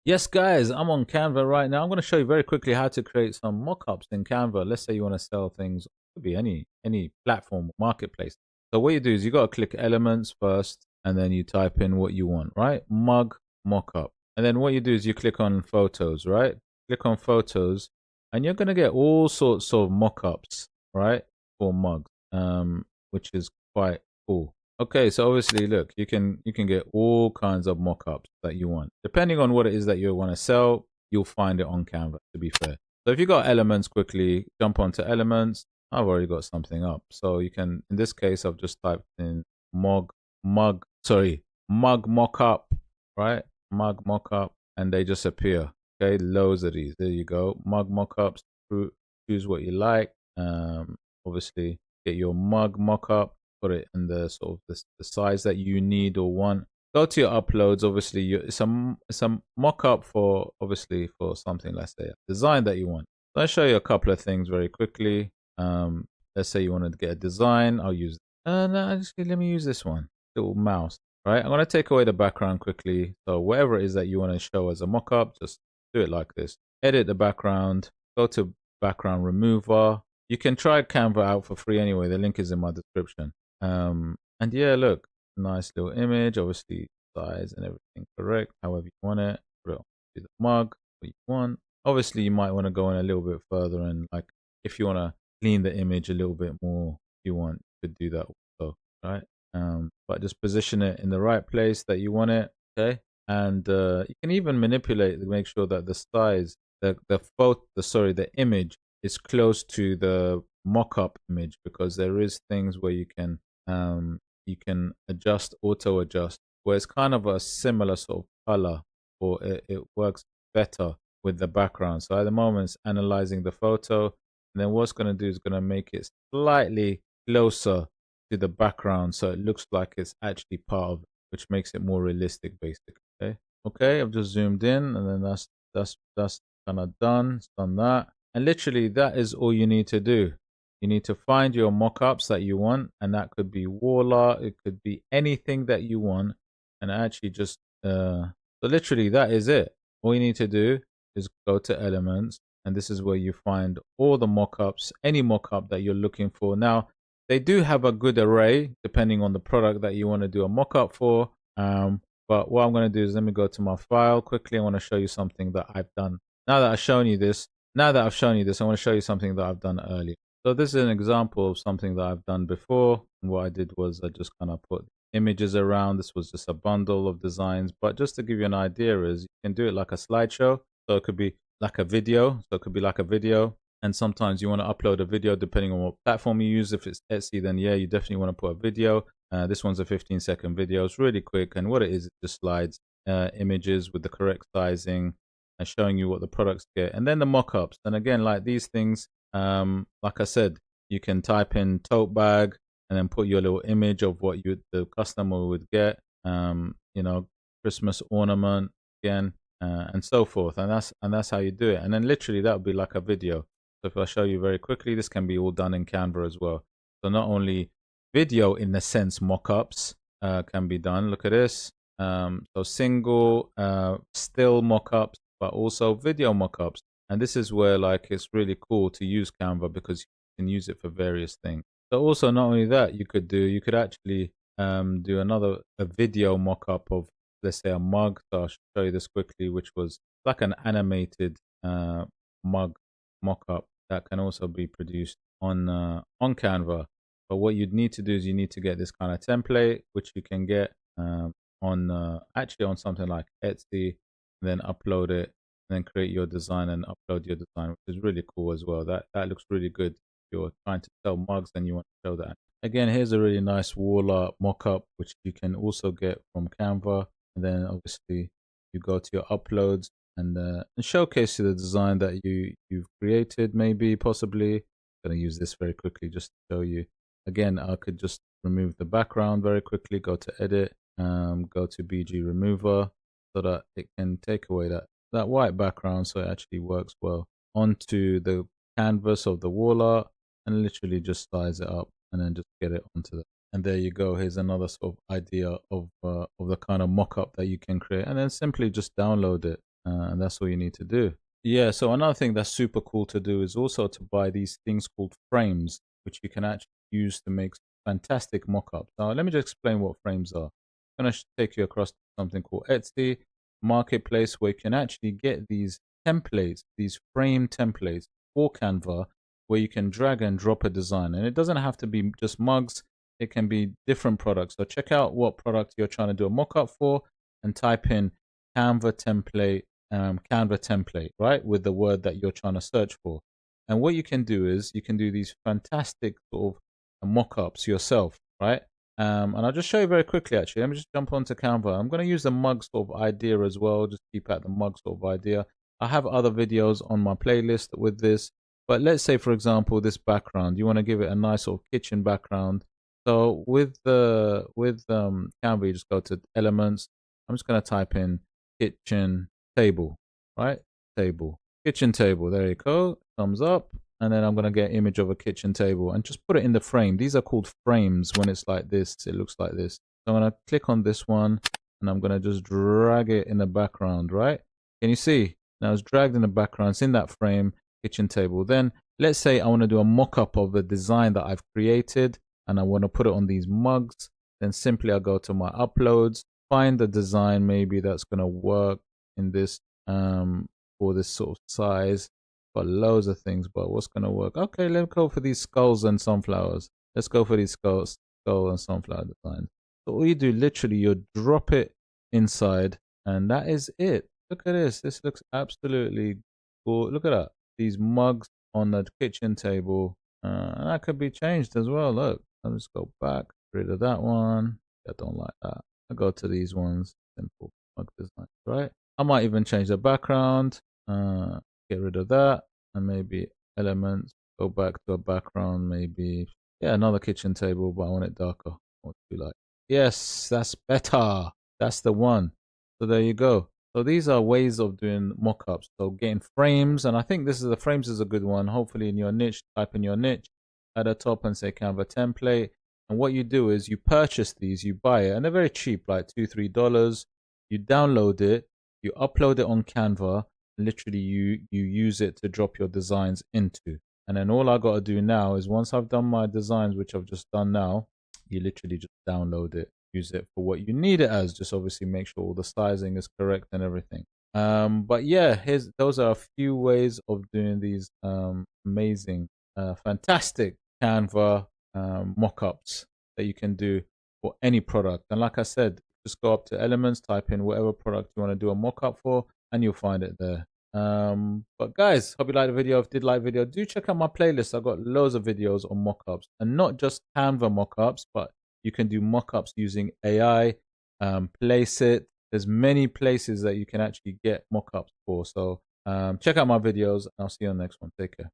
Yes, guys, I'm on Canva right now. I'm going to show you very quickly how to create some mockups in Canva. Let's say you want to sell things, it could be any platform, marketplace. So what you do is you got to click elements first, and then you type in what you want, right? Mug mockup. And then what you do is you click on photos, right? Click on photos, and you're going to get all sorts of mockups, right? For mugs, which is quite cool. Okay, so obviously, look, you can get all kinds of mockups that you want. Depending on what it is that you want to sell, you'll find it on Canva, to be fair. So if you got elements, quickly jump onto elements. I've already got something up. So you can, in this case, I've just typed in mug mockup, right? Mug mockup, and they just appear. Okay, loads of these. There you go. Mug mockups. Choose what you like. Obviously, get your mug mockup, put it in the sort of the size that you need or want. Go to your uploads. Obviously, it's a mock-up for obviously for something, let's say a design that you want. So I'll show you a couple of things very quickly. Let's say you want to get a design. I'll use no, actually let me use this one, little mouse. Right, I'm going to take away the background quickly. So whatever it is that you want to show as a mock-up, just do it like this. Edit the background. Go to background remover. You can try Canva out for free anyway. The link is in my description. And yeah, look, nice little image, obviously size and everything correct, however you want it. Put it on the mug, what you want. Obviously, you might want to go in a little bit further and like if you want to clean the image a little bit more, if you want, you could do that also, right? But just position it in the right place that you want it, okay? And you can even manipulate to make sure that the size, the image is close to the mock-up image, because there is things where you can adjust, auto adjust, where it's kind of a similar sort of color, or it works better with the background. So at the moment it's analyzing the photo, and then what's going to do is going to make it slightly closer to the background so it looks like it's actually part of it, which makes it more realistic basically. Okay, I've just zoomed in, and then that's kind of done. It's done that, and literally that is all you need to do. You need to find your mockups that you want, and that could be wall art, it could be anything that you want, and actually just so literally that is it. All you need to do is go to elements, and this is where you find all the mockups, any mockup that you're looking for. Now, they do have a good array depending on the product that you want to do a mockup for. But what I'm going to do is let me go to my file quickly. I want to show you something that I've done. Now that I've shown you this, I want to show you something that I've done earlier. So this is an example of something that I've done before. And what I did was I just kind of put images around. This was just a bundle of designs. But just to give you an idea is you can do it like a slideshow. So it could be like a video. And sometimes you want to upload a video depending on what platform you use. If it's Etsy, then yeah, you definitely want to put a video. This one's a 15-second video. It's really quick. And what it is, it just slides images with the correct sizing and showing you what the products get. And then the mock-ups. And again, like these things, like I said, you can type in tote bag and then put your little image of what the customer would get. Christmas ornament again, and so forth. And that's how you do it. And then literally that would be like a video. So if I show you very quickly, this can be all done in Canva as well. So not only video in the sense mockups can be done. Look at this. So single still mockups, but also video mockups. And this is where like it's really cool to use Canva because you can use it for various things. So also not only that, you could actually do a video mockup of, let's say, a mug. So I'll show you this quickly, which was like an animated mug mockup that can also be produced on Canva. But what you'd need to do is you need to get this kind of template, which you can get actually on something like Etsy, and then upload it, and then create your design and upload your design, which is really cool as well. That looks really good. If you're trying to sell mugs and you want to show that. Again, here's a really nice wall art mockup, which you can also get from Canva. And then obviously you go to your uploads and showcase the design that you've created, maybe possibly. I'm gonna use this very quickly just to show you. Again, I could just remove the background very quickly. Go to edit, go to BG remover, so that it can take away that white background, so it actually works well onto the canvas of the wall art, and literally just size it up and then just get it onto the. And there you go. Here's another sort of idea of the kind of mock-up that you can create, and then simply just download it And that's all you need to do. Yeah, so another thing that's super cool to do is also to buy these things called frames, which you can actually use to make fantastic mock-ups. Now, let me just explain what frames are. I'm going to take you across to something called Etsy Marketplace, where you can actually get these templates, these frame templates for Canva, where you can drag and drop a design. And it doesn't have to be just mugs, it can be different products. So check out what product you're trying to do a mock-up for and type in Canva template, right, with the word that you're trying to search for. And what you can do is you can do these fantastic sort of mock-ups yourself, right? And I'll just show you very quickly, actually. Let me just jump onto Canva. I'm going to use the mug sort of idea as well. Just keep at the mug sort of idea. I have other videos on my playlist with this. But let's say, for example, this background. You want to give it a nice sort of kitchen background. So with Canva, you just go to Elements. I'm just going to type in kitchen table, right? Table. Kitchen table. There you go. Thumbs up. And then I'm going to get an image of a kitchen table and just put it in the frame. These are called frames when it's like this. It looks like this. So I'm going to click on this one and I'm going to just drag it in the background, right? Can you see? Now it's dragged in the background. It's in that frame, kitchen table. Then let's say I want to do a mock-up of the design that I've created and I want to put it on these mugs. Then simply I go to my uploads, find the design maybe that's going to work in this for this sort of size. Got loads of things, but what's going to work? Okay, let's go for these skulls and sunflowers. Let's go for these skull and sunflower designs. So all you do, literally, you drop it inside, and that is it. Look at this. This looks absolutely cool. Look at that. These mugs on the kitchen table. And that could be changed as well. Look, I'll just go back, rid of that one. I don't like that. I go to these ones. Simple mug design, right? I might even change the background. Get rid of that and maybe elements, go back to a background, maybe, yeah, another kitchen table, but I want it darker. What do you like? Yes, that's better. That's the one. So there you go. So these are ways of doing mock-ups. So getting frames, and I think the frames is a good one. Hopefully in your niche, type in your niche at the top and say Canva template. And what you do is you purchase these, you buy it, and they're very cheap, like $2-3. You download it, you upload it on Canva, literally you use it to drop your designs into. And then all I got to do now is once I've done my designs, which I've just done now, you literally just download it, use it for what you need it as. Just obviously make sure all the sizing is correct and everything. But yeah, those are a few ways of doing these amazing, fantastic Canva mock-ups that you can do for any product. And like I said, just go up to Elements, type in whatever product you want to do a mock-up for, and you'll find it there. But guys, hope you liked the video. If you did like the video, do check out my playlist. I've got loads of videos on mockups, and not just Canva mockups, but you can do mockups using AI, place it. There's many places that you can actually get mockups for. So check out my videos, and I'll see you on the next one. Take care.